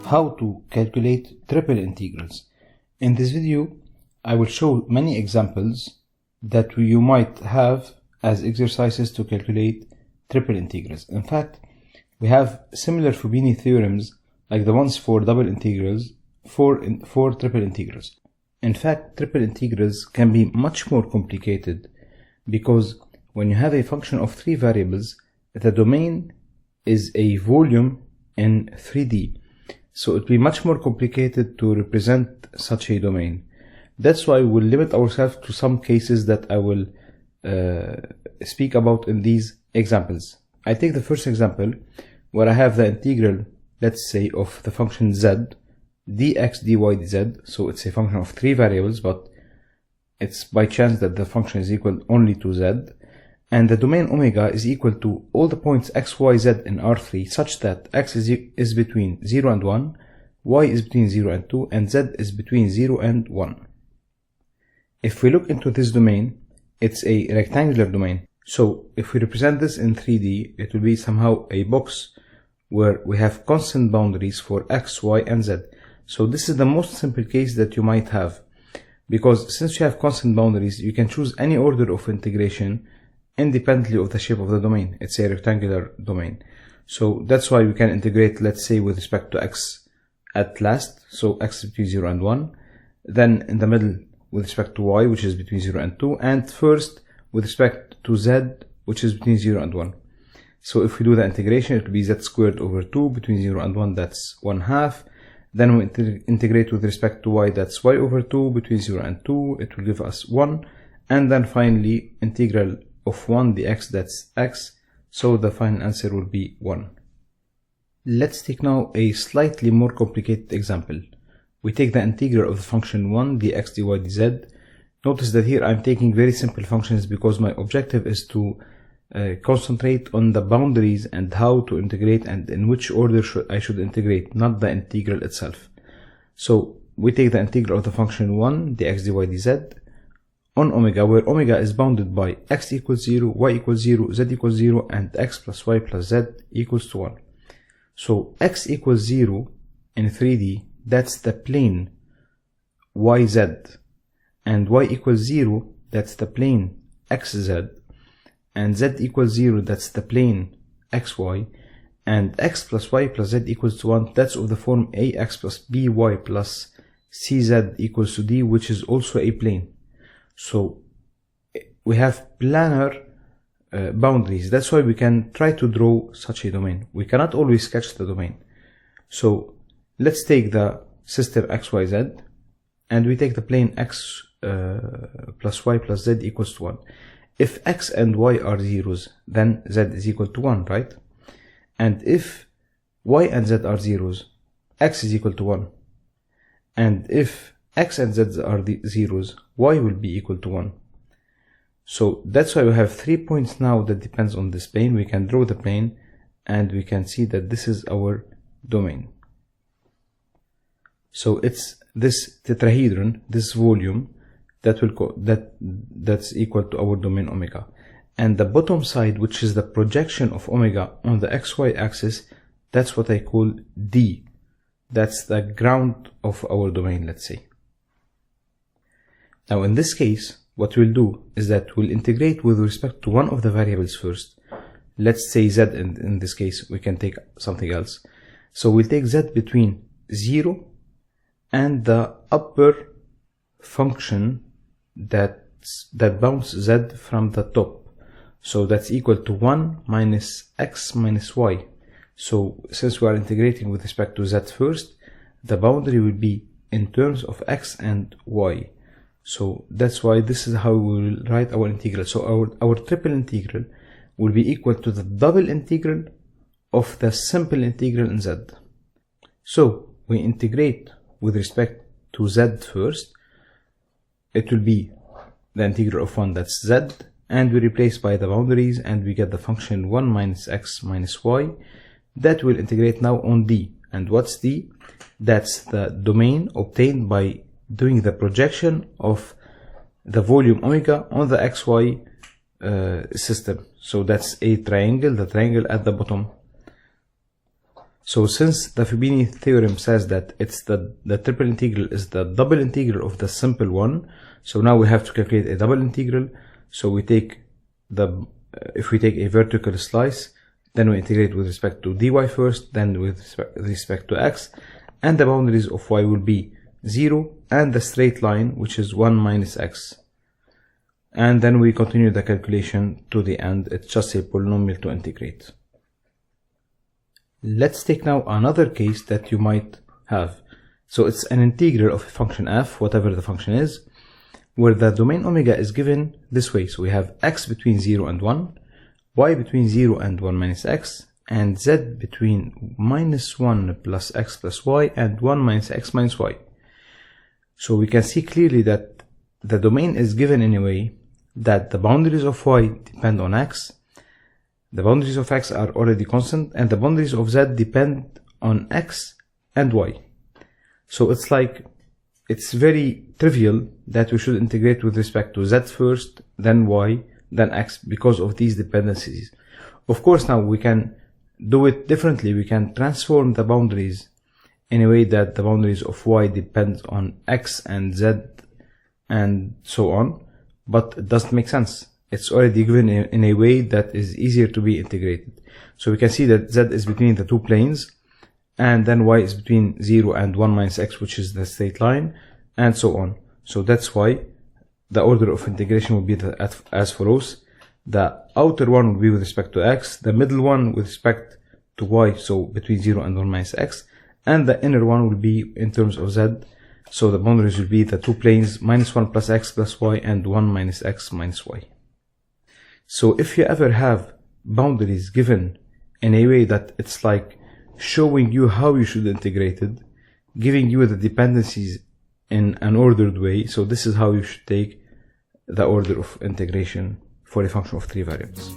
how to calculate triple integrals. In this video, I will show many examples that you might have as exercises to calculate triple integrals. In fact, we have similar Fubini theorems like the ones for double integrals for triple integrals. In fact, triple integrals can be much more complicated because when you have a function of three variables, the domain is a volume in 3D. So it will be much more complicated to represent such a domain. That's why we'll limit ourselves to some cases that I will speak about in these examples. I take the first example where I have the integral, let's say, of the function z, dx dy dz. So it's a function of three variables, but it's by chance that the function is equal only to z. And the domain omega is equal to all the points x, y, z in R3 such that x is between 0 and 1, y is between 0 and 2, and z is between 0 and 1. If we look into this domain, it's a rectangular domain. So if we represent this in 3D, it will be somehow a box where we have constant boundaries for x, y, and z. So this is the most simple case that you might have, because since you have constant boundaries, you can choose any order of integration independently of the shape of the domain. It's a rectangular domain. So that's why we can integrate, let's say, with respect to x at last. So x is between 0 and 1. Then in the middle with respect to y, which is between 0 and 2. And first with respect to z, which is between 0 and 1. So if we do the integration, it will be z squared over 2 between 0 and 1, that's 1/2. Then we integrate with respect to y, that's y over 2 between 0 and 2. It will give us 1. And then finally, integral of 1 dx, that's x, so the final answer will be 1. Let's take now a slightly more complicated example. We take the integral of the function 1 dx dy dz. Notice that here I'm taking very simple functions because my objective is to concentrate on the boundaries and how to integrate and in which order I should integrate, not the integral itself. So we take the integral of the function 1 dx dy dz on omega, where omega is bounded by x equals 0, y equals 0, z equals 0, and x plus y plus z equals to 1. So x equals 0 in 3D, that's the plane yz, and y equals 0, that's the plane xz, and z equals 0, that's the plane xy, and x plus y plus z equals to 1, that's of the form ax plus by plus cz equals to d, which is also a plane. So we have planar boundaries. That's why we can try to draw such a domain. We cannot always sketch the domain. So let's take the system xyz, and we take the plane x plus y plus z equals to 1. If x and y are zeros, then z is equal to 1, right? And if y and z are zeros, x is equal to 1. And if x and z are the zeros, y will be equal to 1. So that's why we have 3 points now that depends on this plane. We can draw the plane and we can see that this is our domain. So it's this tetrahedron, this volume, that's equal to our domain omega. And the bottom side, which is the projection of omega on the xy axis, that's what I call D. That's the ground of our domain, let's say. Now in this case, what we'll do is that we'll integrate with respect to one of the variables first. Let's say z, in this case, we can take something else. So we'll take z between 0 and the upper function that bounds z from the top. So that's equal to 1 minus x minus y. So since we are integrating with respect to z first, the boundary will be in terms of x and y. So that's why this is how we will write our integral. So our triple integral will be equal to the double integral of the simple integral in z. So we integrate with respect to z first. It will be the integral of 1, that's z, and we replace by the boundaries and we get the function 1 minus x minus y. That will integrate now on d. And what's d? That's the domain obtained by doing the projection of the volume omega on the xy system. So that's a triangle, the triangle at the bottom. So since the Fibini theorem says that it's the triple integral is the double integral of the simple one, so now we have to calculate a double integral. So we take if we take a vertical slice, then we integrate with respect to dy first, then with respect to x, and the boundaries of y will be 0 and the straight line, which is 1 minus x. And then we continue the calculation to the end. It's just a polynomial to integrate. Let's take now another case that you might have. So it's an integral of a function f, whatever the function is, where the domain omega is given this way. So we have x between 0 and 1, y between 0 and 1 minus x, and z between minus 1 plus x plus y and 1 minus x minus y. So we can see clearly that the domain is given in a way that the boundaries of y depend on x, the boundaries of x are already constant, and the boundaries of z depend on x and y. So it's like, it's very trivial that we should integrate with respect to z first, then y, then x, because of these dependencies. Of course, now we can do it differently. We can transform the boundaries in a way that the boundaries of y depend on x and z and so on, but it doesn't make sense. It's already given in a way that is easier to be integrated. So we can see that z is between the two planes, and then y is between 0 and 1 minus x, which is the straight line, and so on. So that's why the order of integration will be as follows. The outer one will be with respect to x, the middle one with respect to y, so between 0 and 1 minus x, and the inner one will be in terms of z. So the boundaries will be the two planes, minus 1 plus x plus y and 1 minus x minus y. So if you ever have boundaries given in a way that it's like showing you how you should integrate it, giving you the dependencies in an ordered way, so this is how you should take the order of integration for a function of 3 variables.